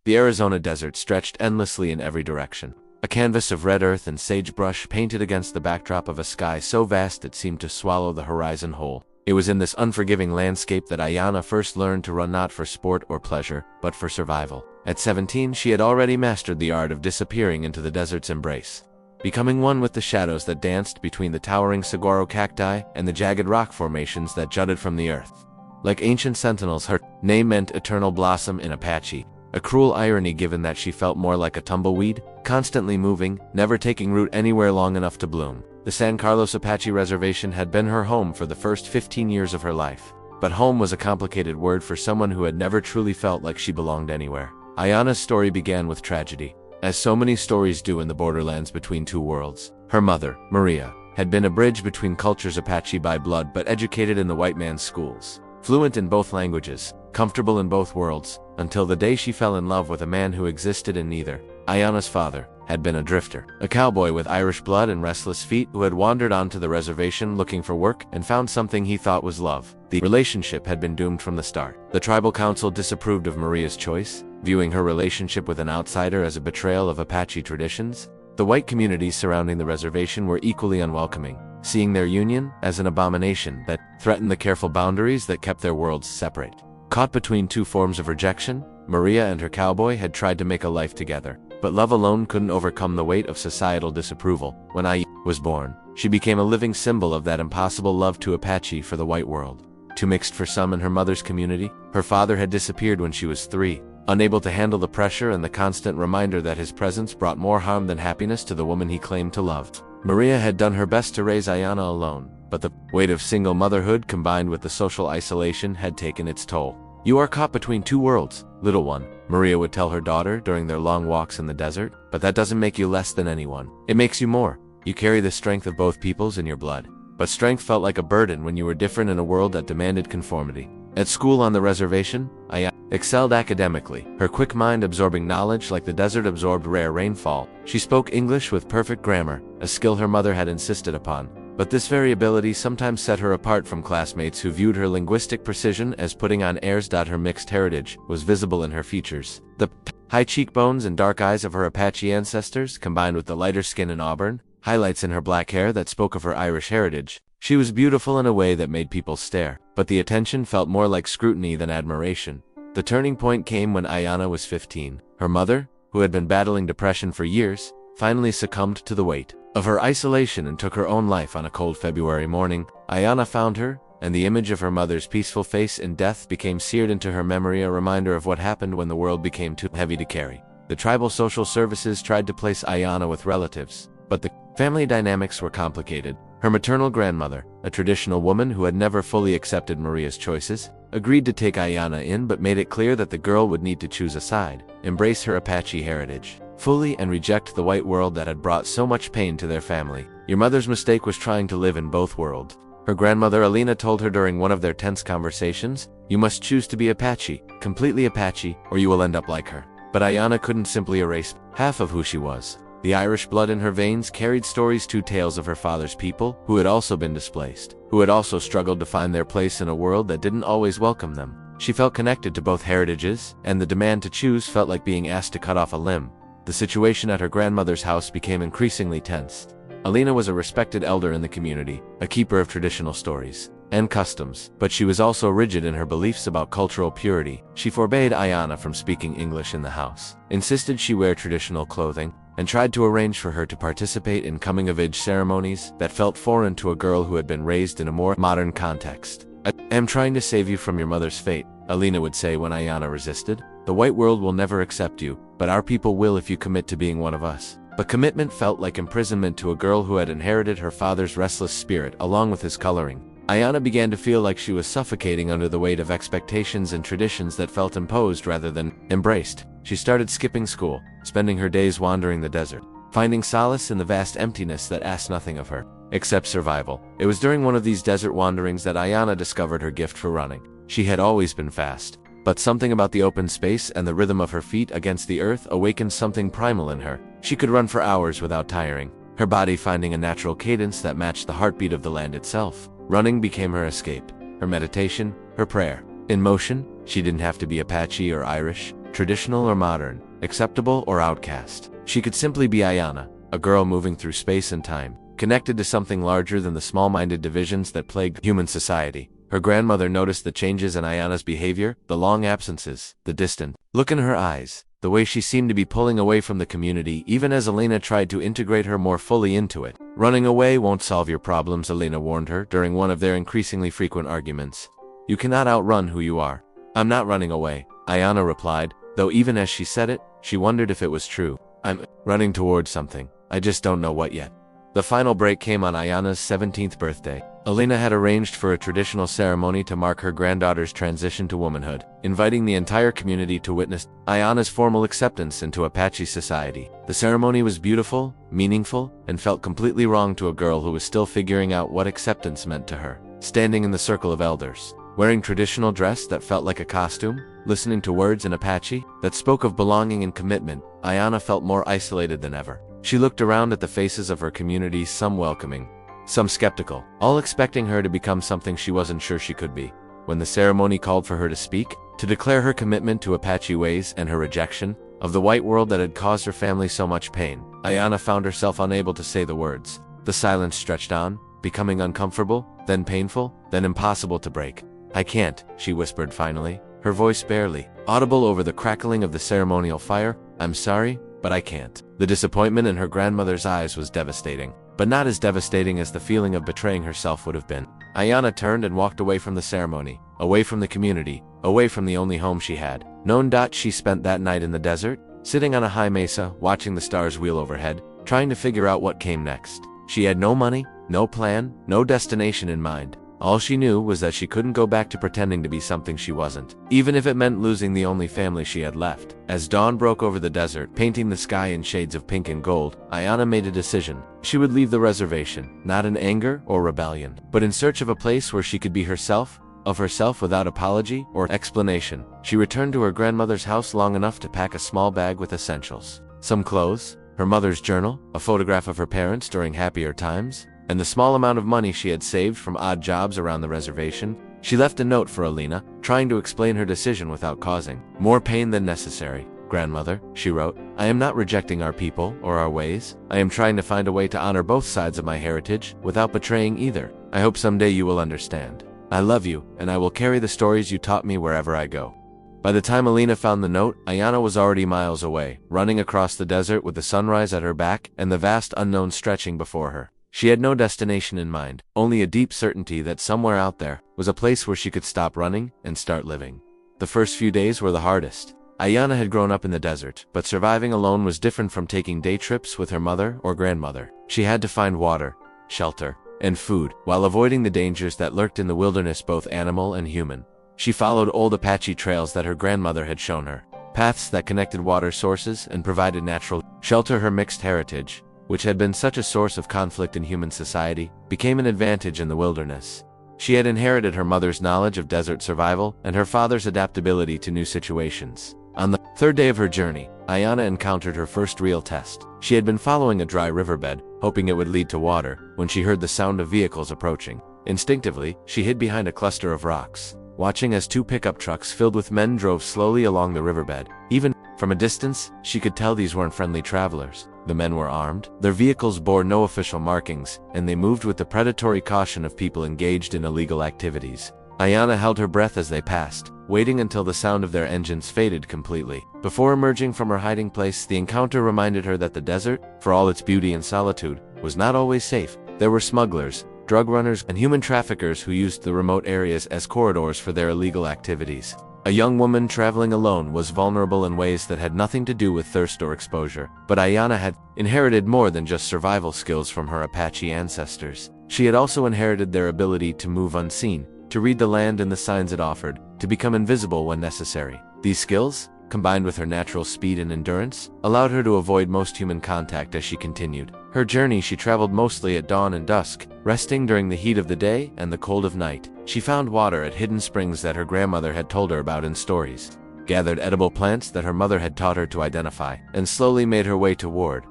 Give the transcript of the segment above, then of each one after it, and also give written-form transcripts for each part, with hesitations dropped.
The Arizona desert stretched endlessly in every direction. A canvas of red earth and sagebrush painted against the backdrop of a sky so vast it seemed to swallow the horizon whole. It was in this unforgiving landscape that Aiyana first learned to run not for sport or pleasure, but for survival. At 17, she had already mastered the art of disappearing into the desert's embrace, becoming one with the shadows that danced between the towering saguaro cacti and the jagged rock formations that jutted from the earth. Like ancient sentinels, her name meant eternal blossom in Apache, a cruel irony given that she felt more like a tumbleweed, constantly moving, never taking root anywhere long enough to bloom. The San Carlos Apache Reservation had been her home for the first 15 years of her life. But home was a complicated word for someone who had never truly felt like she belonged anywhere. Aiyana's story began with tragedy, as so many stories do in the borderlands between two worlds. Her mother, Maria, had been a bridge between cultures, Apache by blood but educated in the white man's schools. Fluent in both languages, comfortable in both worlds, until the day she fell in love with a man who existed in neither. Aiyana's father had been a drifter, a cowboy with Irish blood and restless feet who had wandered onto the reservation looking for work and found something he thought was love. The relationship had been doomed from the start. The tribal council disapproved of Maria's choice, viewing her relationship with an outsider as a betrayal of Apache traditions. The white communities surrounding the reservation were equally unwelcoming, seeing their union as an abomination that threatened the careful boundaries that kept their worlds separate. Caught between two forms of rejection, Maria and her cowboy had tried to make a life together, but love alone couldn't overcome the weight of societal disapproval. When Aiyana was born, she became a living symbol of that impossible love to Apache for the white world. Too mixed for some in her mother's community, her father had disappeared when she was 3, unable to handle the pressure and the constant reminder that his presence brought more harm than happiness to the woman he claimed to love. Maria had done her best to raise Aiyana alone, but the weight of single motherhood combined with the social isolation had taken its toll. "You are caught between two worlds, little one," Maria would tell her daughter during their long walks in the desert, "but that doesn't make you less than anyone. It makes you more. You carry the strength of both peoples in your blood." But strength felt like a burden when you were different in a world that demanded conformity. At school on the reservation, Aiyana excelled academically, her quick mind absorbing knowledge like the desert absorbed rare rainfall. She spoke English with perfect grammar, a skill her mother had insisted upon. But this variability sometimes set her apart from classmates who viewed her linguistic precision as putting on airs. Her mixed heritage was visible in her features. The high cheekbones and dark eyes of her Apache ancestors, combined with the lighter skin and auburn highlights in her black hair that spoke of her Irish heritage. She was beautiful in a way that made people stare, but the attention felt more like scrutiny than admiration. The turning point came when Aiyana was 15. Her mother, who had been battling depression for years, finally succumbed to the weight of her isolation and took her own life on a cold February morning. Aiyana found her, and the image of her mother's peaceful face in death became seared into her memory, a reminder of what happened when the world became too heavy to carry. The tribal social services tried to place Aiyana with relatives, but the family dynamics were complicated. Her maternal grandmother, a traditional woman who had never fully accepted Maria's choices, agreed to take Aiyana in but made it clear that the girl would need to choose a side, embrace her Apache heritage fully and reject the white world that had brought so much pain to their family. "Your mother's mistake was trying to live in both worlds," her grandmother Aiyana told her during one of their tense conversations. "You must choose to be Apache, completely Apache, or you will end up like her." But Aiyana couldn't simply erase half of who she was. The Irish blood in her veins carried stories, two tales of her father's people, who had also been displaced, who had also struggled to find their place in a world that didn't always welcome them. She felt connected to both heritages, and the demand to choose felt like being asked to cut off a limb. The situation at her grandmother's house became increasingly tense. Aiyana was a respected elder in the community, a keeper of traditional stories and customs, but she was also rigid in her beliefs about cultural purity. She forbade Aiyana from speaking English in the house, insisted she wear traditional clothing, and tried to arrange for her to participate in coming-of-age ceremonies that felt foreign to a girl who had been raised in a more modern context. "I am trying to save you from your mother's fate," Aiyana would say when Aiyana resisted. "The white world will never accept you, but our people will if you commit to being one of us." But commitment felt like imprisonment to a girl who had inherited her father's restless spirit along with his coloring. Aiyana began to feel like she was suffocating under the weight of expectations and traditions that felt imposed rather than embraced. She started skipping school, spending her days wandering the desert, finding solace in the vast emptiness that asked nothing of her except survival. It was during one of these desert wanderings that Aiyana discovered her gift for running. She had always been fast, but something about the open space and the rhythm of her feet against the earth awakened something primal in her. She could run for hours without tiring, her body finding a natural cadence that matched the heartbeat of the land itself. Running became her escape, her meditation, her prayer. In motion, she didn't have to be Apache or Irish. traditional or modern, acceptable or outcast. She could simply be Aiyana, a girl moving through space and time, connected to something larger than the small-minded divisions that plagued human society. Her grandmother noticed the changes in Aiyana's behavior, the long absences, the distant look in her eyes, the way she seemed to be pulling away from the community even as Aiyana tried to integrate her more fully into it. Running away won't solve your problems, Aiyana warned her during one of their increasingly frequent arguments. You cannot outrun who you are. I'm not running away, Aiyana replied, though even as she said it, she wondered if it was true. I'm running towards something. I just don't know what yet. The final break came on Aiyana's 17th birthday. Aiyana had arranged for a traditional ceremony to mark her granddaughter's transition to womanhood, inviting the entire community to witness Aiyana's formal acceptance into Apache society. The ceremony was beautiful, meaningful, and felt completely wrong to a girl who was still figuring out what acceptance meant to her. Standing in the circle of elders, wearing traditional dress that felt like a costume, listening to words in Apache that spoke of belonging and commitment, Aiyana felt more isolated than ever. She looked around at the faces of her community, some welcoming, some skeptical, all expecting her to become something she wasn't sure she could be. When the ceremony called for her to speak, to declare her commitment to Apache ways and her rejection of the white world that had caused her family so much pain, Aiyana found herself unable to say the words. The silence stretched on, becoming uncomfortable, then painful, then impossible to break. I can't, she whispered finally, her voice barely audible over the crackling of the ceremonial fire. I'm sorry, but I can't. The disappointment in her grandmother's eyes was devastating, but not as devastating as the feeling of betraying herself would have been. Aiyana turned and walked away from the ceremony, away from the community, away from the only home she had known. She spent that night in the desert, sitting on a high mesa, watching the stars wheel overhead, trying to figure out what came next. She had no money, no plan, no destination in mind. All she knew was that she couldn't go back to pretending to be something she wasn't, even if it meant losing the only family she had left. As dawn broke over the desert, painting the sky in shades of pink and gold, Aiyana made a decision. She would leave the reservation, not in anger or rebellion, but in search of a place where she could be herself, of herself without apology or explanation. She returned to her grandmother's house long enough to pack a small bag with essentials. Some clothes, her mother's journal, a photograph of her parents during happier times, and the small amount of money she had saved from odd jobs around the reservation. She left a note for Aiyana, trying to explain her decision without causing more pain than necessary. Grandmother, she wrote, I am not rejecting our people or our ways. I am trying to find a way to honor both sides of my heritage without betraying either. I hope someday you will understand. I love you, and I will carry the stories you taught me wherever I go. By the time Aiyana found the note, Aiyana was already miles away, running across the desert with the sunrise at her back and the vast unknown stretching before her. She had no destination in mind, only a deep certainty that somewhere out there was a place where she could stop running and start living. The first few days were the hardest. Aiyana had grown up in the desert, but surviving alone was different from taking day trips with her mother or grandmother. She had to find water, shelter, and food, while avoiding the dangers that lurked in the wilderness, both animal and human. She followed old Apache trails that her grandmother had shown her, paths that connected water sources and provided natural shelter. Her mixed heritage, which had been such a source of conflict in human society, became an advantage in the wilderness. She had inherited her mother's knowledge of desert survival and her father's adaptability to new situations. On the third day of her journey, Aiyana encountered her first real test. She had been following a dry riverbed, hoping it would lead to water, when she heard the sound of vehicles approaching. Instinctively, she hid behind a cluster of rocks, watching as two pickup trucks filled with men drove slowly along the riverbed. Even from a distance, she could tell these weren't friendly travelers. The men were armed, their vehicles bore no official markings, and they moved with the predatory caution of people engaged in illegal activities. Aiyana held her breath as they passed, waiting until the sound of their engines faded completely. Before emerging from her hiding place, the encounter reminded her that the desert, for all its beauty and solitude, was not always safe. There were smugglers, drug runners, and human traffickers who used the remote areas as corridors for their illegal activities. A young woman traveling alone was vulnerable in ways that had nothing to do with thirst or exposure, but Aiyana had inherited more than just survival skills from her Apache ancestors. She had also inherited their ability to move unseen, to read the land and the signs it offered, to become invisible when necessary. These skills, combined with her natural speed and endurance, allowed her to avoid most human contact as she continued. Her journey, she traveled mostly at dawn and dusk, resting during the heat of the day and the cold of night. She found water at hidden springs that her grandmother had told her about in stories, gathered edible plants that her mother had taught her to identify, and slowly made her way toward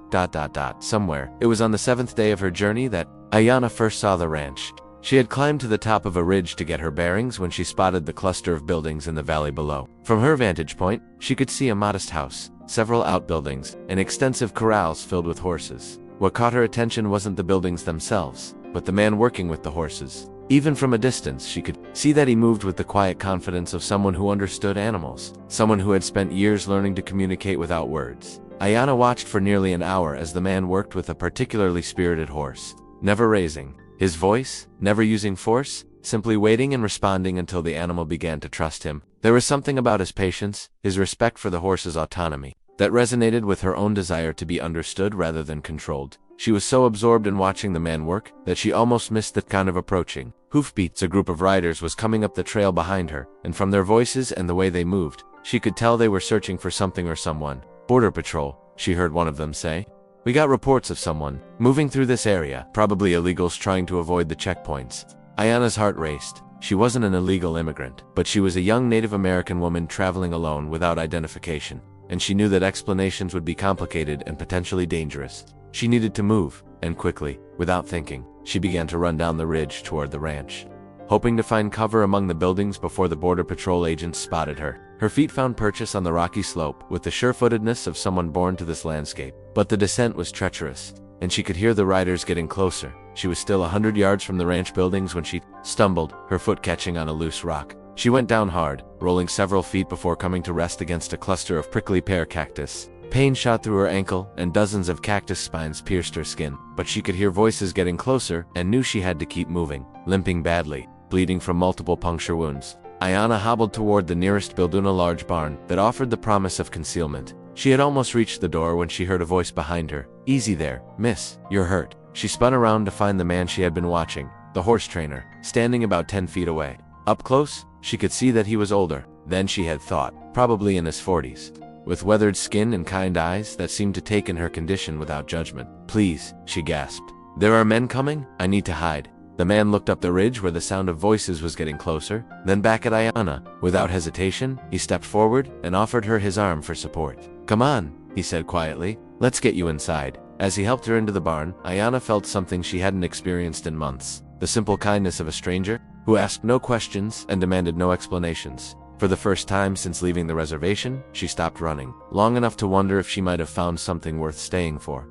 somewhere. It was on the 7th day of her journey that Aiyana first saw the ranch She had climbed to the top of a ridge to get her bearings when she spotted the cluster of buildings in the valley below. From her vantage point, she could see a modest house, several outbuildings, and extensive corrals filled with horses. What caught her attention wasn't the buildings themselves, but the man working with the horses. Even from a distance, she could see that he moved with the quiet confidence of someone who understood animals, someone who had spent years learning to communicate without words. Aiyana watched for nearly an hour as the man worked with a particularly spirited horse, never raising his voice, never using force, simply waiting and responding until the animal began to trust him. There was something about his patience, his respect for the horse's autonomy, that resonated with her own desire to be understood rather than controlled. She was so absorbed in watching the man work that she almost missed the kind of approaching hoofbeats. A group of riders was coming up the trail behind her, and from their voices and the way they moved, she could tell they were searching for something or someone. "Border Patrol," she heard one of them say. "We got reports of someone moving through this area, probably illegals trying to avoid the checkpoints." Aiyana's heart raced. She wasn't an illegal immigrant, but she was a young Native American woman traveling alone without identification, and she knew that explanations would be complicated and potentially dangerous. She needed to move, and quickly, without thinking, she began to run down the ridge toward the ranch, hoping to find cover among the buildings before the Border Patrol agents spotted her. Her feet found purchase on the rocky slope with the sure-footedness of someone born to this landscape. But the descent was treacherous, and she could hear the riders getting closer. She was still 100 yards from the ranch buildings when she stumbled, her foot catching on a loose rock. She went down hard, rolling several feet before coming to rest against a cluster of prickly pear cactus. Pain shot through her ankle, and dozens of cactus spines pierced her skin. But she could hear voices getting closer and knew she had to keep moving, limping badly, bleeding from multiple puncture wounds. Aiyana hobbled toward the nearest building, a large barn that offered the promise of concealment. She had almost reached the door when she heard a voice behind her. "Easy there, miss, you're hurt." She spun around to find the man she had been watching, the horse trainer, standing about 10 feet away. Up close, she could see that he was older than she had thought, probably in his 40s, with weathered skin and kind eyes that seemed to take in her condition without judgment. "Please," she gasped. "There are men coming? I need to hide." The man looked up the ridge where the sound of voices was getting closer, then back at Aiyana. Without hesitation, he stepped forward and offered her his arm for support. "Come on," he said quietly. "Let's get you inside." As he helped her into the barn, Aiyana felt something she hadn't experienced in months. The simple kindness of a stranger who asked no questions and demanded no explanations. For the first time since leaving the reservation, she stopped running, long enough to wonder if she might have found something worth staying for.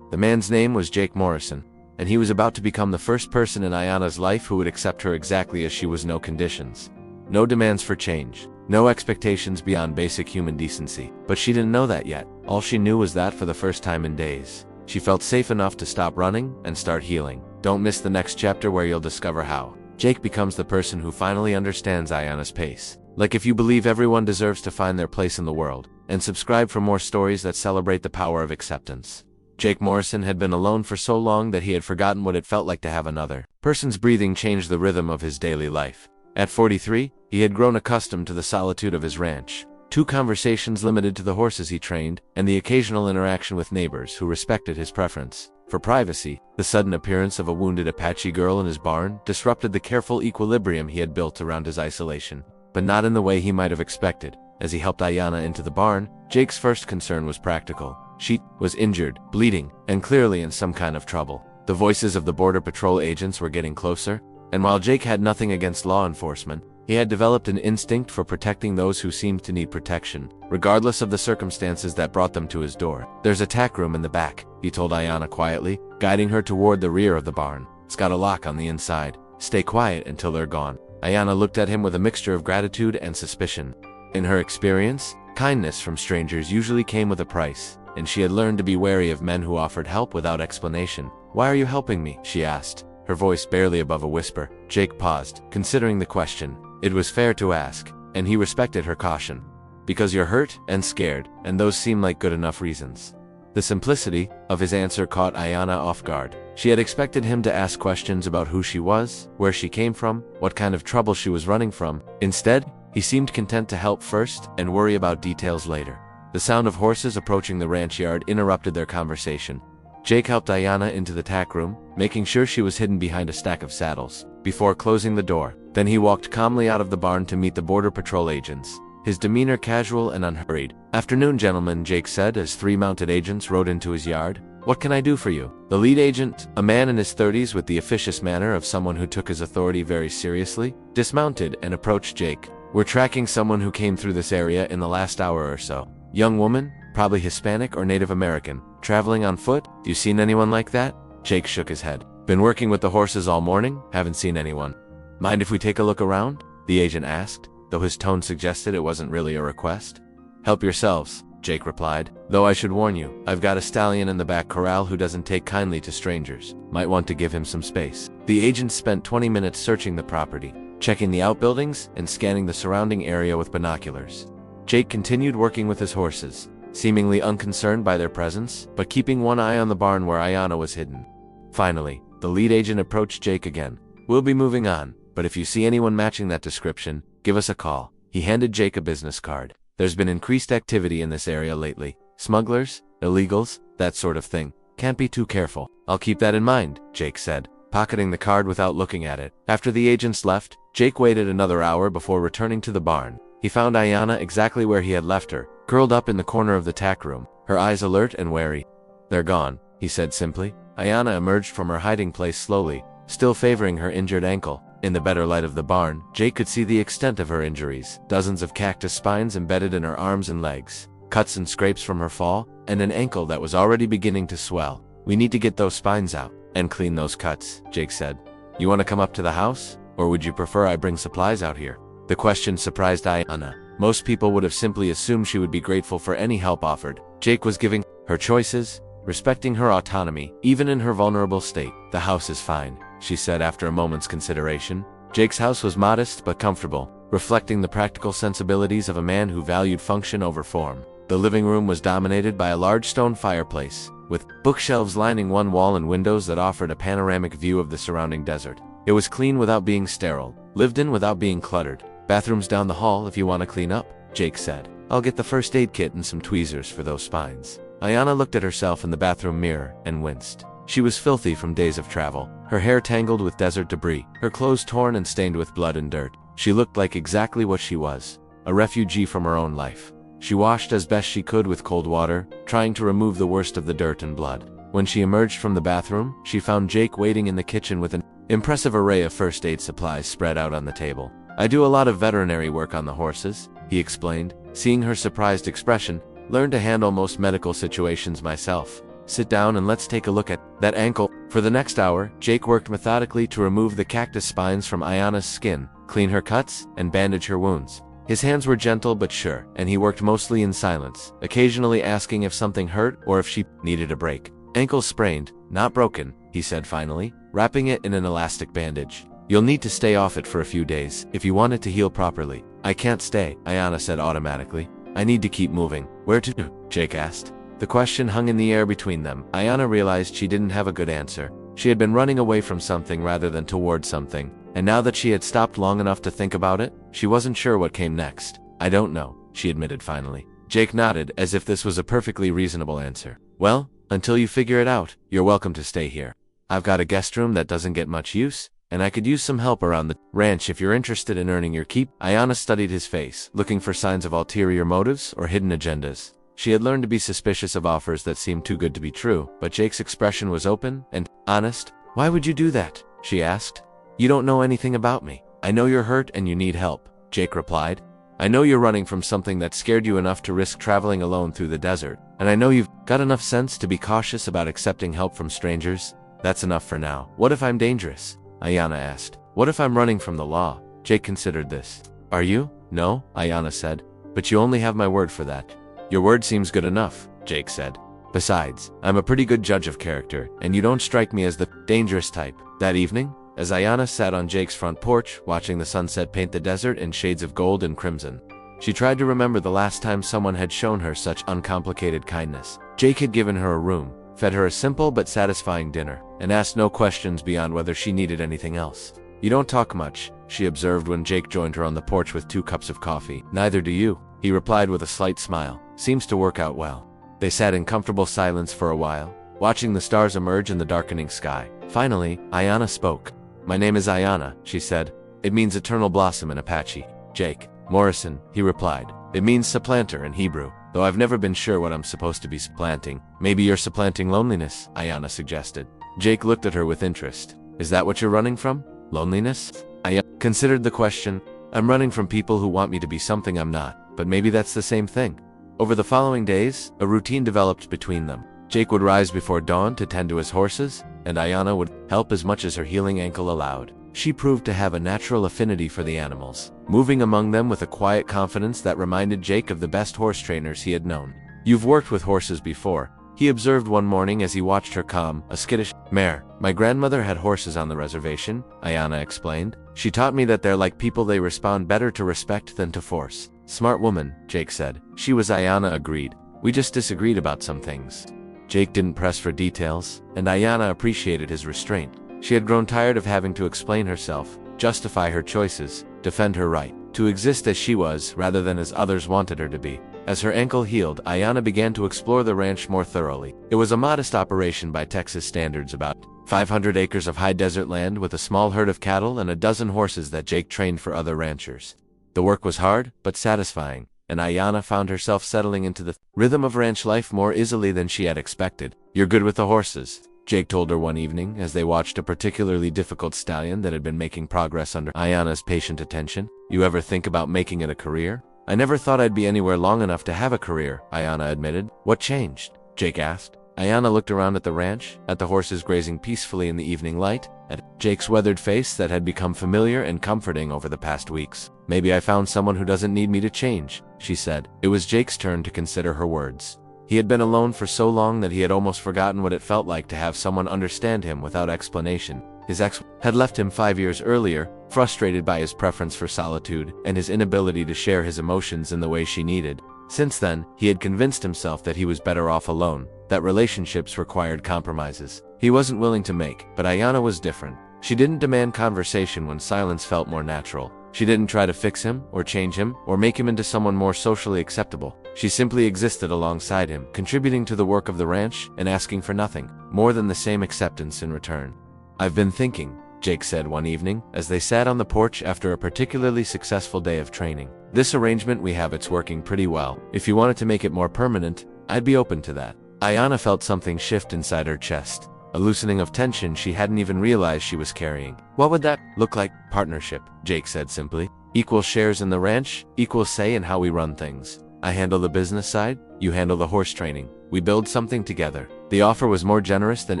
The man's name was Jake Morrison, and he was about to become the first person in Aiyana's life who would accept her exactly as she was. No conditions, no demands for change, no expectations beyond basic human decency. But she didn't know that yet. All she knew was that for the first time in days, she felt safe enough to stop running and start healing. Don't miss the next chapter where you'll discover how Jake becomes the person who finally understands Aiyana's pace. Like if you believe everyone deserves to find their place in the world, and subscribe for more stories that celebrate the power of acceptance. Jake Morrison had been alone for so long that he had forgotten what it felt like to have another person's breathing change the rhythm of his daily life. At 43, he had grown accustomed to the solitude of his ranch. 2 conversations limited to the horses he trained, and the occasional interaction with neighbors who respected his preference for privacy. The sudden appearance of a wounded Apache girl in his barn disrupted the careful equilibrium he had built around his isolation, but not in the way he might have expected. As he helped Aiyana into the barn, Jake's first concern was practical. She was injured, bleeding, and clearly in some kind of trouble. The voices of the Border Patrol agents were getting closer, and while Jake had nothing against law enforcement, he had developed an instinct for protecting those who seemed to need protection, regardless of the circumstances that brought them to his door. "There's a tack room in the back," he told Aiyana quietly, guiding her toward the rear of the barn. "It's got a lock on the inside. Stay quiet until they're gone." Aiyana looked at him with a mixture of gratitude and suspicion. In her experience, kindness from strangers usually came with a price, and she had learned to be wary of men who offered help without explanation. "Why are you helping me?" she asked, her voice barely above a whisper. Jake paused, considering the question. It was fair to ask, and he respected her caution. "Because you're hurt and scared, and those seem like good enough reasons." The simplicity of his answer caught Aiyana off guard. She had expected him to ask questions about who she was, where she came from, what kind of trouble she was running from. Instead, he seemed content to help first and worry about details later. The sound of horses approaching the ranch yard interrupted their conversation. Jake helped Aiyana into the tack room, making sure she was hidden behind a stack of saddles, before closing the door. Then he walked calmly out of the barn to meet the Border Patrol agents, his demeanor casual and unhurried. "Afternoon, gentlemen," Jake said as 3 mounted agents rode into his yard. What can I do for you? The lead agent, a man in his 30s with the officious manner of someone who took his authority very seriously, dismounted and approached Jake. We're tracking someone who came through this area in the last hour or so. Young woman, probably Hispanic or Native American, traveling on foot. You seen anyone like that? Jake shook his head. Been working with the horses all morning, haven't seen anyone. Mind if we take a look around? The agent asked, though his tone suggested it wasn't really a request. Help yourselves, Jake replied, though I should warn you, I've got a stallion in the back corral who doesn't take kindly to strangers. Might want to give him some space. The agent spent 20 minutes searching the property, checking the outbuildings and scanning the surrounding area with binoculars. Jake continued working with his horses, seemingly unconcerned by their presence, but keeping one eye on the barn where Aiyana was hidden. Finally, the lead agent approached Jake again. We'll be moving on, but if you see anyone matching that description, give us a call. He handed Jake a business card. There's been increased activity in this area lately. Smugglers, illegals, that sort of thing. Can't be too careful. I'll keep that in mind, Jake said, pocketing the card without looking at it. After the agents left, Jake waited another hour before returning to the barn. He found Aiyana exactly where he had left her, curled up in the corner of the tack room, her eyes alert and wary. They're gone, he said simply. Aiyana emerged from her hiding place slowly, still favoring her injured ankle. In the better light of the barn, Jake could see the extent of her injuries. Dozens of cactus spines embedded in her arms and legs, cuts and scrapes from her fall, and an ankle that was already beginning to swell. We need to get those spines out and clean those cuts, Jake said. You want to come up to the house? Or would you prefer I bring supplies out here? The question surprised Aiyana. Most people would have simply assumed she would be grateful for any help offered. Jake was giving her choices, respecting her autonomy, even in her vulnerable state. The house is fine, she said after a moment's consideration. Jake's house was modest but comfortable, reflecting the practical sensibilities of a man who valued function over form. The living room was dominated by a large stone fireplace, with bookshelves lining one wall and windows that offered a panoramic view of the surrounding desert. It was clean without being sterile, lived in without being cluttered. Bathrooms down the hall if you want to clean up, Jake said. I'll get the first aid kit and some tweezers for those spines. Aiyana looked at herself in the bathroom mirror and winced. She was filthy from days of travel, her hair tangled with desert debris, her clothes torn and stained with blood and dirt. She looked like exactly what she was, a refugee from her own life. She washed as best she could with cold water, trying to remove the worst of the dirt and blood. When she emerged from the bathroom, she found Jake waiting in the kitchen with an impressive array of first aid supplies spread out on the table. I do a lot of veterinary work on the horses, he explained. Seeing her surprised expression, learned to handle most medical situations myself. Sit down and let's take a look at that ankle. For the next hour, Jake worked methodically to remove the cactus spines from Aiyana's skin, clean her cuts, and bandage her wounds. His hands were gentle but sure, and he worked mostly in silence, occasionally asking if something hurt or if she needed a break. Ankle sprained, not broken, he said finally, wrapping it in an elastic bandage. You'll need to stay off it for a few days if you want it to heal properly. I can't stay, Aiyana said automatically. I need to keep moving. Where to? Jake asked. The question hung in the air between them. Aiyana realized she didn't have a good answer. She had been running away from something rather than toward something, and now that she had stopped long enough to think about it, she wasn't sure what came next. I don't know, she admitted finally. Jake nodded as if this was a perfectly reasonable answer. Well, until you figure it out, you're welcome to stay here. I've got a guest room that doesn't get much use, and I could use some help around the ranch if you're interested in earning your keep. Aiyana studied his face, looking for signs of ulterior motives or hidden agendas. She had learned to be suspicious of offers that seemed too good to be true, but Jake's expression was open and honest. Why would you do that? She asked. You don't know anything about me. I know you're hurt and you need help, Jake replied. I know you're running from something that scared you enough to risk traveling alone through the desert, and I know you've got enough sense to be cautious about accepting help from strangers. That's enough for now. What if I'm dangerous? Aiyana asked. What if I'm running from the law? Jake considered this. Are you? No, Aiyana said. But you only have my word for that. Your word seems good enough, Jake said. Besides, I'm a pretty good judge of character, and you don't strike me as the dangerous type. That evening, as Aiyana sat on Jake's front porch, watching the sunset paint the desert in shades of gold and crimson, she tried to remember the last time someone had shown her such uncomplicated kindness. Jake had given her a room, fed her a simple but satisfying dinner, and asked no questions beyond whether she needed anything else. You don't talk much, she observed when Jake joined her on the porch with 2 cups of coffee. Neither do you, he replied with a slight smile. Seems to work out well. They sat in comfortable silence for a while, watching the stars emerge in the darkening sky. Finally, Aiyana spoke. My name is Aiyana, she said. It means eternal blossom in Apache. Jake. Morrison, he replied. It means supplanter in Hebrew. though I've never been sure what I'm supposed to be supplanting. Maybe you're supplanting loneliness, Aiyana suggested. Jake looked at her with interest. Is that what you're running from? Loneliness? Aiyana considered the question. I'm running from people who want me to be something I'm not, but maybe that's the same thing. Over the following days, a routine developed between them. Jake would rise before dawn to tend to his horses, and Aiyana would help as much as her healing ankle allowed. She proved to have a natural affinity for the animals, moving among them with a quiet confidence that reminded Jake of the best horse trainers he had known. You've worked with horses before, he observed one morning as he watched her calm a skittish mare. My grandmother had horses on the reservation, Aiyana explained. She taught me that they're like people, they respond better to respect than to force. Smart woman, Jake said. She was. Aiyana agreed. We just disagreed about some things. Jake didn't press for details, and Aiyana appreciated his restraint. She had grown tired of having to explain herself, justify her choices, defend her right to exist as she was rather than as others wanted her to be. As her ankle healed, Aiyana began to explore the ranch more thoroughly. It was a modest operation by Texas standards, about 500 acres of high desert land with a small herd of cattle and a dozen horses that Jake trained for other ranchers. The work was hard, but satisfying, and Aiyana found herself settling into the rhythm of ranch life more easily than she had expected. You're good with the horses, Jake told her one evening as they watched a particularly difficult stallion that had been making progress under Aiyana's patient attention. You ever think about making it a career? I never thought I'd be anywhere long enough to have a career, Aiyana admitted. What changed? Jake asked. Aiyana looked around at the ranch, at the horses grazing peacefully in the evening light, at Jake's weathered face that had become familiar and comforting over the past weeks. Maybe I found someone who doesn't need me to change, she said. It was Jake's turn to consider her words. He had been alone for so long that he had almost forgotten what it felt like to have someone understand him without explanation. His ex had left him 5 years earlier, frustrated by his preference for solitude and his inability to share his emotions in the way she needed. Since then, he had convinced himself that he was better off alone, that relationships required compromises he wasn't willing to make. But Aiyana was different. She didn't demand conversation when silence felt more natural. She didn't try to fix him, or change him, or make him into someone more socially acceptable. She simply existed alongside him, contributing to the work of the ranch and asking for nothing more than the same acceptance in return. I've been thinking, Jake said one evening, as they sat on the porch after a particularly successful day of training. This arrangement we have, it's working pretty well. If you wanted to make it more permanent, I'd be open to that. Aiyana felt something shift inside her chest, a loosening of tension she hadn't even realized she was carrying. What would that look like? Partnership, Jake said simply. Equal shares in the ranch, equal say in how we run things. I handle the business side, you handle the horse training. We build something together. The offer was more generous than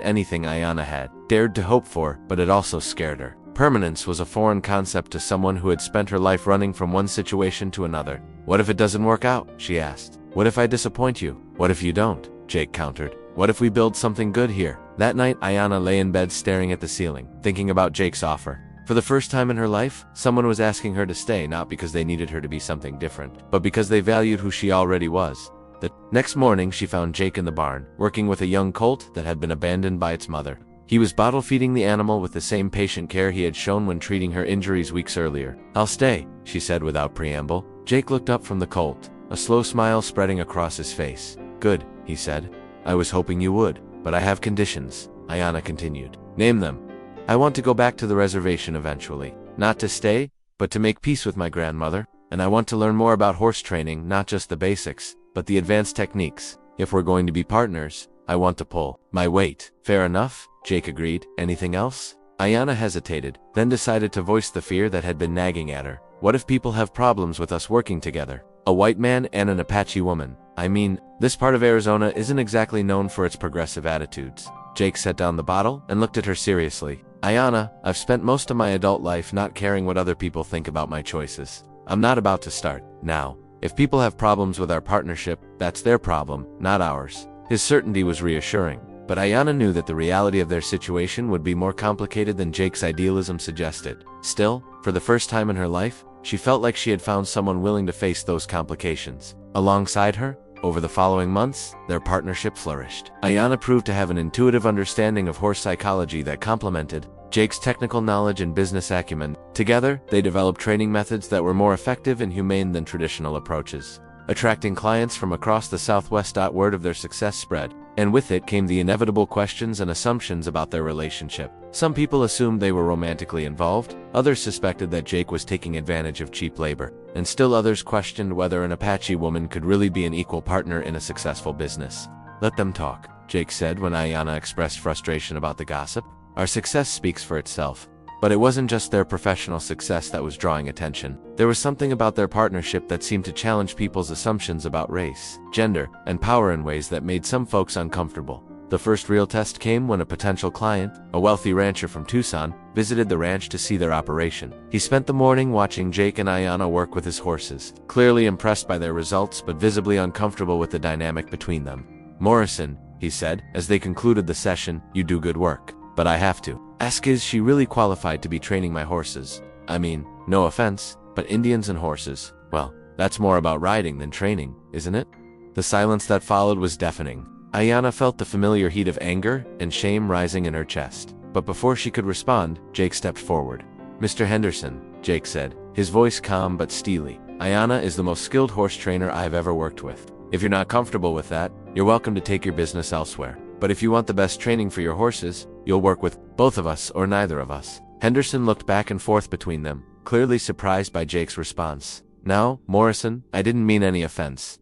anything Aiyana had dared to hope for, but it also scared her. Permanence was a foreign concept to someone who had spent her life running from one situation to another. What if it doesn't work out? She asked. What if I disappoint you? What if you don't? Jake countered. What if we build something good here? That night, Aiyana lay in bed staring at the ceiling, thinking about Jake's offer. For the first time in her life, someone was asking her to stay, not because they needed her to be something different, but because they valued who she already was. The next morning, she found Jake in the barn, working with a young colt that had been abandoned by its mother. He was bottle feeding the animal with the same patient care he had shown when treating her injuries weeks earlier. I'll stay, she said without preamble. Jake looked up from the colt, a slow smile spreading across his face. Good, he said. I was hoping you would, but I have conditions, Aiyana continued. Name them. I want to go back to the reservation eventually. Not to stay, but to make peace with my grandmother. And I want to learn more about horse training, not just the basics, but the advanced techniques. If we're going to be partners, I want to pull my weight. Fair enough, Jake agreed. Anything else? Aiyana hesitated, then decided to voice the fear that had been nagging at her. What if people have problems with us working together? A white man and an Apache woman. I mean, this part of Arizona isn't exactly known for its progressive attitudes. Jake set down the bottle and looked at her seriously. Aiyana, I've spent most of my adult life not caring what other people think about my choices. I'm not about to start now. If people have problems with our partnership, that's their problem, not ours. His certainty was reassuring, but Aiyana knew that the reality of their situation would be more complicated than Jake's idealism suggested. Still, for the first time in her life, she felt like she had found someone willing to face those complications. Alongside her, over the following months, their partnership flourished. Aiyana proved to have an intuitive understanding of horse psychology that complemented Jake's technical knowledge and business acumen. Together, they developed training methods that were more effective and humane than traditional approaches, attracting clients from across the Southwest. Word of their success spread, and with it came the inevitable questions and assumptions about their relationship. Some people assumed they were romantically involved, others suspected that Jake was taking advantage of cheap labor, and still others questioned whether an Apache woman could really be an equal partner in a successful business. "Let them talk," Jake said when Aiyana expressed frustration about the gossip. "Our success speaks for itself." But it wasn't just their professional success that was drawing attention. There was something about their partnership that seemed to challenge people's assumptions about race, gender, and power in ways that made some folks uncomfortable. The first real test came when a potential client, a wealthy rancher from Tucson, visited the ranch to see their operation. He spent the morning watching Jake and Aiyana work with his horses, clearly impressed by their results but visibly uncomfortable with the dynamic between them. "Morrison," he said, as they concluded the session, "you do good work. But I have to ask, is she really qualified to be training my horses? I mean, no offense, but Indians and horses, well, that's more about riding than training, isn't it?" The silence that followed was deafening. Aiyana felt the familiar heat of anger and shame rising in her chest. But before she could respond, Jake stepped forward. "Mr. Henderson," Jake said, his voice calm but steely, "Aiyana is the most skilled horse trainer I've ever worked with. If you're not comfortable with that, you're welcome to take your business elsewhere. But if you want the best training for your horses, you'll work with both of us or neither of us." Henderson looked back and forth between them, clearly surprised by Jake's response. "Now, Morrison, I didn't mean any offense.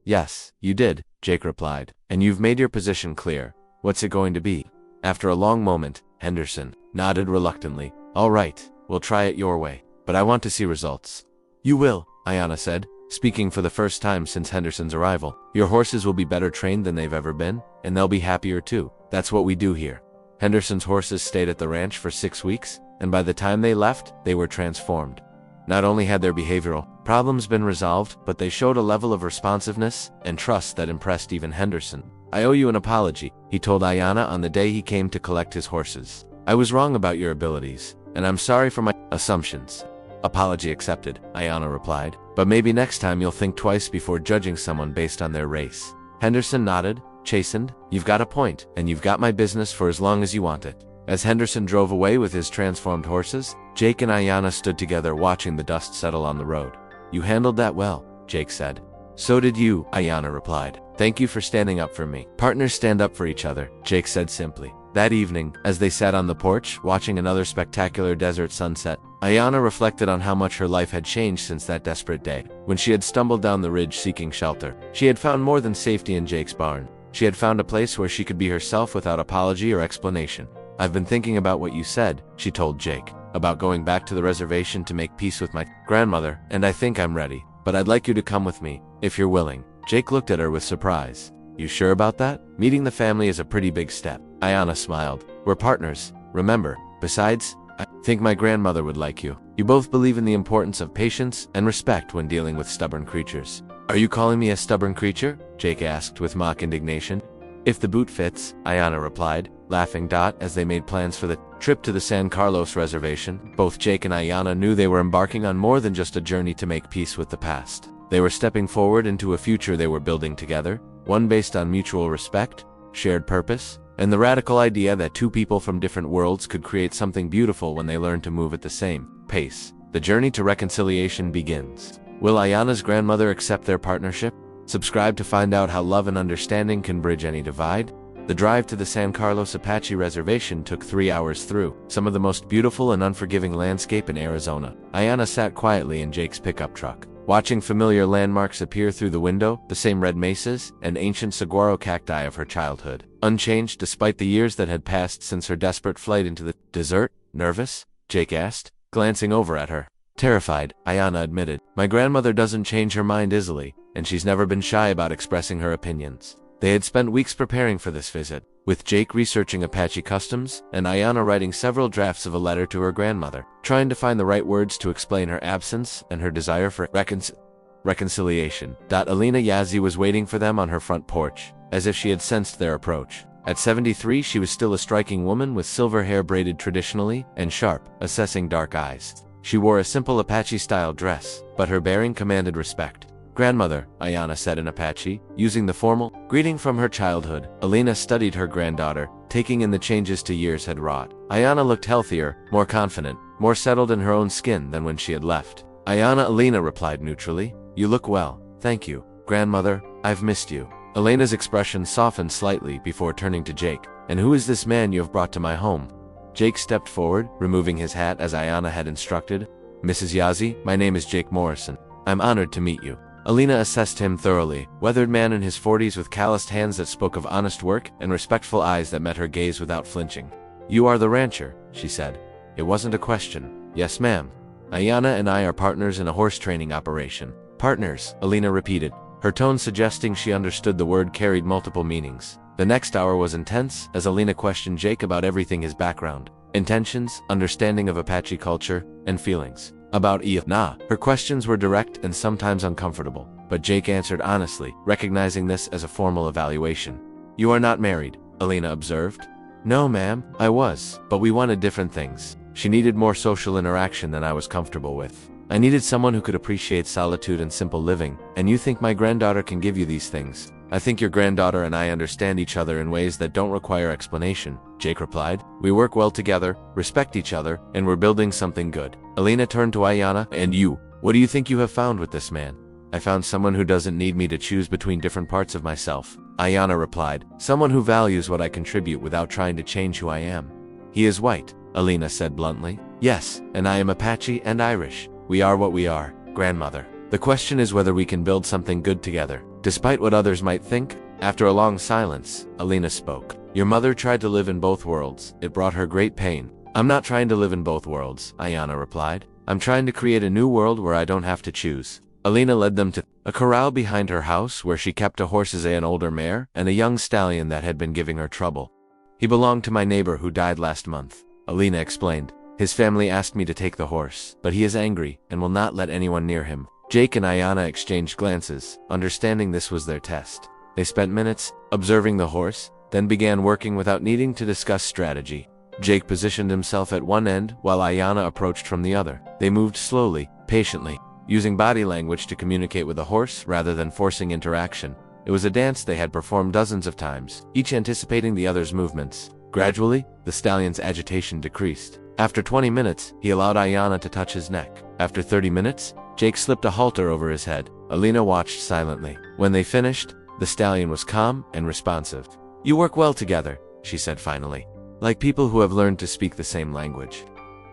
Yes, you did," Jake replied. "And you've made your position clear. What's it going to be?" After a long moment, Henderson nodded reluctantly. "All right, we'll try it your way. But I want to see results." "You will," Aiyana said, speaking for the first time since Henderson's arrival. "Your horses will be better trained than they've ever been, and they'll be happier too. That's what we do here." Henderson's horses stayed at the ranch for 6 weeks, and by the time they left, they were transformed. Not only had their behavioral problems been resolved, but they showed a level of responsiveness and trust that impressed even Henderson. "I owe you an apology," he told Aiyana on the day he came to collect his horses. "I was wrong about your abilities, and I'm sorry for my assumptions." "Apology accepted," Aiyana replied. "But maybe next time you'll think twice before judging someone based on their race." Henderson nodded, chastened. "You've got a point, and you've got my business for as long as you want it." As Henderson drove away with his transformed horses, Jake and Aiyana stood together watching the dust settle on the road. "You handled that well," Jake said. "So did you," Aiyana replied. "Thank you for standing up for me." "Partners stand up for each other," Jake said simply. That evening, as they sat on the porch, watching another spectacular desert sunset, Aiyana reflected on how much her life had changed since that desperate day, when she had stumbled down the ridge seeking shelter. She had found more than safety in Jake's barn. She had found a place where she could be herself without apology or explanation. "I've been thinking about what you said," she told Jake, "about going back to the reservation to make peace with my grandmother, and I think I'm ready. But I'd like you to come with me, if you're willing." Jake looked at her with surprise. "You sure about that? Meeting the family is a pretty big step." Aiyana smiled. "We're partners, remember. Besides, I think my grandmother would like you. You both believe in the importance of patience and respect when dealing with stubborn creatures." "Are you calling me a stubborn creature?" Jake asked with mock indignation. "If the boot fits," Aiyana replied, laughing. As they made plans for the trip to the San Carlos reservation, both Jake and Aiyana knew they were embarking on more than just a journey to make peace with the past. They were stepping forward into a future they were building together, one based on mutual respect, shared purpose, and the radical idea that two people from different worlds could create something beautiful when they learned to move at the same pace. The journey to reconciliation begins. Will Aiyana's grandmother accept their partnership? Subscribe to find out how love and understanding can bridge any divide. The drive to the San Carlos Apache reservation took 3 hours through some of the most beautiful and unforgiving landscape in Arizona. Aiyana sat quietly in Jake's pickup truck, watching familiar landmarks appear through the window, the same red mesas and ancient saguaro cacti of her childhood, unchanged despite the years that had passed since her desperate flight into the desert. "Nervous?" Jake asked, glancing over at her. "Terrified," Aiyana admitted. "My grandmother doesn't change her mind easily, and she's never been shy about expressing her opinions." They had spent weeks preparing for this visit, with Jake researching Apache customs and Aiyana writing several drafts of a letter to her grandmother, trying to find the right words to explain her absence and her desire for reconciliation. Alina Yazzie was waiting for them on her front porch, as if she had sensed their approach. At 73, she was still a striking woman with silver hair braided traditionally and sharp, assessing dark eyes. She wore a simple Apache-style dress, but her bearing commanded respect. "Grandmother," Aiyana said in Apache, using the formal greeting from her childhood. Alina studied her granddaughter, taking in the changes years had wrought. Aiyana looked healthier, more confident, more settled in her own skin than when she had left. "Aiyana," Alina replied neutrally. "You look well, thank you. Grandmother, I've missed you." Elena's expression softened slightly before turning to Jake. And who is this man you have brought to my home? Jake stepped forward, removing his hat as Aiyana had instructed. Mrs. Yazi, my name is Jake Morrison. I'm honored to meet you. Alina assessed him thoroughly, weathered man in his 40s with calloused hands that spoke of honest work and respectful eyes that met her gaze without flinching. You are the rancher, she said. It wasn't a question. Yes, ma'am. Aiyana and I are partners in a horse training operation. Partners, Alina repeated, her tone suggesting she understood the word carried multiple meanings. The next hour was intense as Alina questioned Jake about everything: his background, intentions, understanding of Apache culture, and feelings. About Aiyana, her questions were direct and sometimes uncomfortable, but Jake answered honestly, recognizing this as a formal evaluation. You are not married, Alina observed. No, ma'am, I was, but we wanted different things. She needed more social interaction than I was comfortable with. I needed someone who could appreciate solitude and simple living, and you think my granddaughter can give you these things. I think your granddaughter and I understand each other in ways that don't require explanation, Jake replied. We work well together, respect each other, and we're building something good. Alina turned to Aiyana. And you, what do you think you have found with this man? I found someone who doesn't need me to choose between different parts of myself, Aiyana replied. Someone who values what I contribute without trying to change who I am. He is white, Alina said bluntly. Yes, and I am Apache and Irish. We are what we are, grandmother. The question is whether we can build something good together. Despite what others might think, after a long silence, Alina spoke. Your mother tried to live in both worlds. It brought her great pain. I'm not trying to live in both worlds, Aiyana replied. I'm trying to create a new world where I don't have to choose. Alina led them to a corral behind her house where she kept a horses, an older mare, and a young stallion that had been giving her trouble. He belonged to my neighbor who died last month, Alina explained. His family asked me to take the horse, but he is angry and will not let anyone near him. Jake and Aiyana exchanged glances, understanding this was their test. They spent minutes observing the horse, then began working without needing to discuss strategy. Jake positioned himself at one end while Aiyana approached from the other. They moved slowly, patiently, using body language to communicate with the horse rather than forcing interaction. It was a dance they had performed dozens of times, each anticipating the other's movements. Gradually, the stallion's agitation decreased. After 20 minutes, he allowed Aiyana to touch his neck. After 30 minutes, Jake slipped a halter over his head. Alina watched silently. When they finished, the stallion was calm and responsive. You work well together, she said finally, like people who have learned to speak the same language.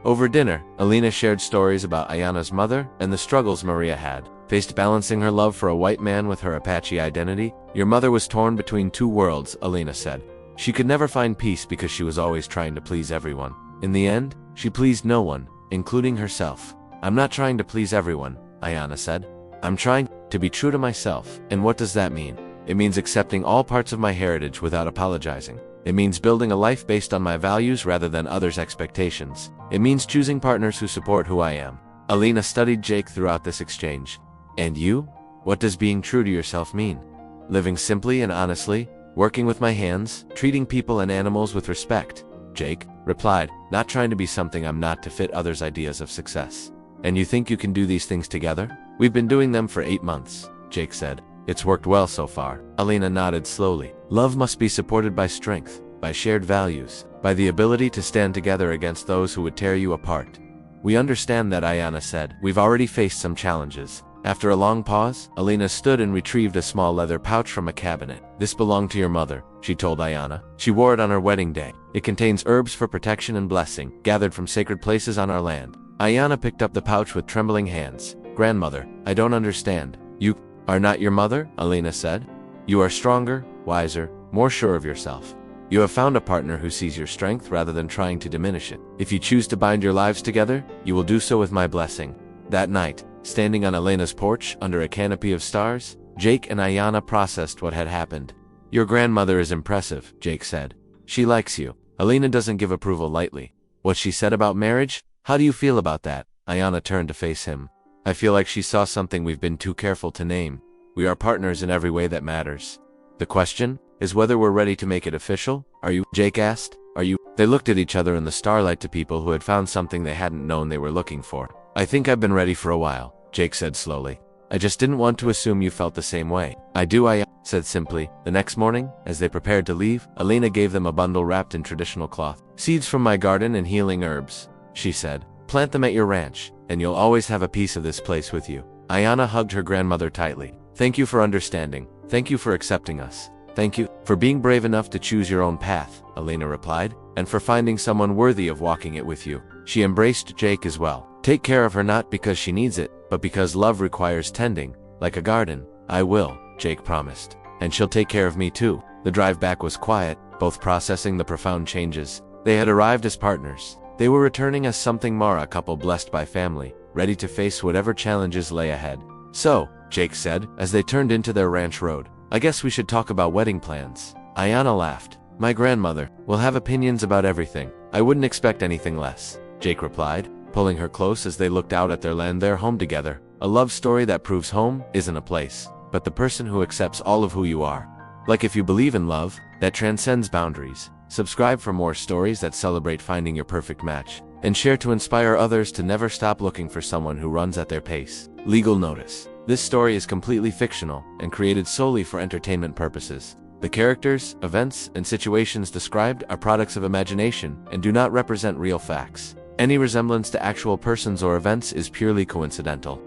Over dinner, Alina shared stories about Aiyana's mother and the struggles Maria had faced balancing her love for a white man with her Apache identity. Your mother was torn between two worlds, Alina said. She could never find peace because she was always trying to please everyone. In the end, she pleased no one, including herself. I'm not trying to please everyone, Aiyana said. I'm trying to be true to myself. And what does that mean? It means accepting all parts of my heritage without apologizing. It means building a life based on my values rather than others' expectations. It means choosing partners who support who I am. Alina studied Jake throughout this exchange. And you? What does being true to yourself mean? Living simply and honestly, working with my hands, treating people and animals with respect, Jake replied, not trying to be something I'm not to fit others' ideas of success. And you think you can do these things together? We've been doing them for 8 months, Jake said. It's worked well so far. Alina nodded slowly. Love must be supported by strength, by shared values, by the ability to stand together against those who would tear you apart. We understand that, Aiyana said. We've already faced some challenges. After a long pause, Alina stood and retrieved a small leather pouch from a cabinet. This belonged to your mother, she told Aiyana. She wore it on her wedding day. It contains herbs for protection and blessing, gathered from sacred places on our land. Aiyana picked up the pouch with trembling hands. Grandmother, I don't understand. You are not your mother, Alina said. You are stronger, wiser, more sure of yourself. You have found a partner who sees your strength rather than trying to diminish it. If you choose to bind your lives together, you will do so with my blessing. That night, standing on Alina's porch under a canopy of stars, Jake and Aiyana processed what had happened. Your grandmother is impressive, Jake said. She likes you. Alina doesn't give approval lightly. What she said about marriage? How do you feel about that? Aiyana turned to face him. I feel like she saw something we've been too careful to name. We are partners in every way that matters. The question is whether we're ready to make it official. Are you? Jake asked. Are you? They looked at each other in the starlight, to people who had found something they hadn't known they were looking for. I think I've been ready for a while, Jake said slowly. I just didn't want to assume you felt the same way. I do, Aiyana said simply. The next morning, as they prepared to leave, Alina gave them a bundle wrapped in traditional cloth. Seeds from my garden and healing herbs, she said. Plant them at your ranch, and you'll always have a piece of this place with you. Aiyana hugged her grandmother tightly. Thank you for understanding. Thank you for accepting us. Thank you for being brave enough to choose your own path, Aiyana replied, and for finding someone worthy of walking it with you. She embraced Jake as well. Take care of her not because she needs it, but because love requires tending, like a garden. I will, Jake promised. And she'll take care of me too. The drive back was quiet, both processing the profound changes. They had arrived as partners. They were returning as something more, a couple blessed by family, ready to face whatever challenges lay ahead. So, Jake said, as they turned into their ranch road, I guess we should talk about wedding plans. Aiyana laughed. My grandmother will have opinions about everything. I wouldn't expect anything less, Jake replied, pulling her close as they looked out at their land, their home together. A love story that proves home isn't a place, but the person who accepts all of who you are. Like if you believe in love that transcends boundaries, subscribe for more stories that celebrate finding your perfect match, and share to inspire others to never stop looking for someone who runs at their pace. Legal notice. This story is completely fictional and created solely for entertainment purposes. The characters, events, and situations described are products of imagination and do not represent real facts. Any resemblance to actual persons or events is purely coincidental.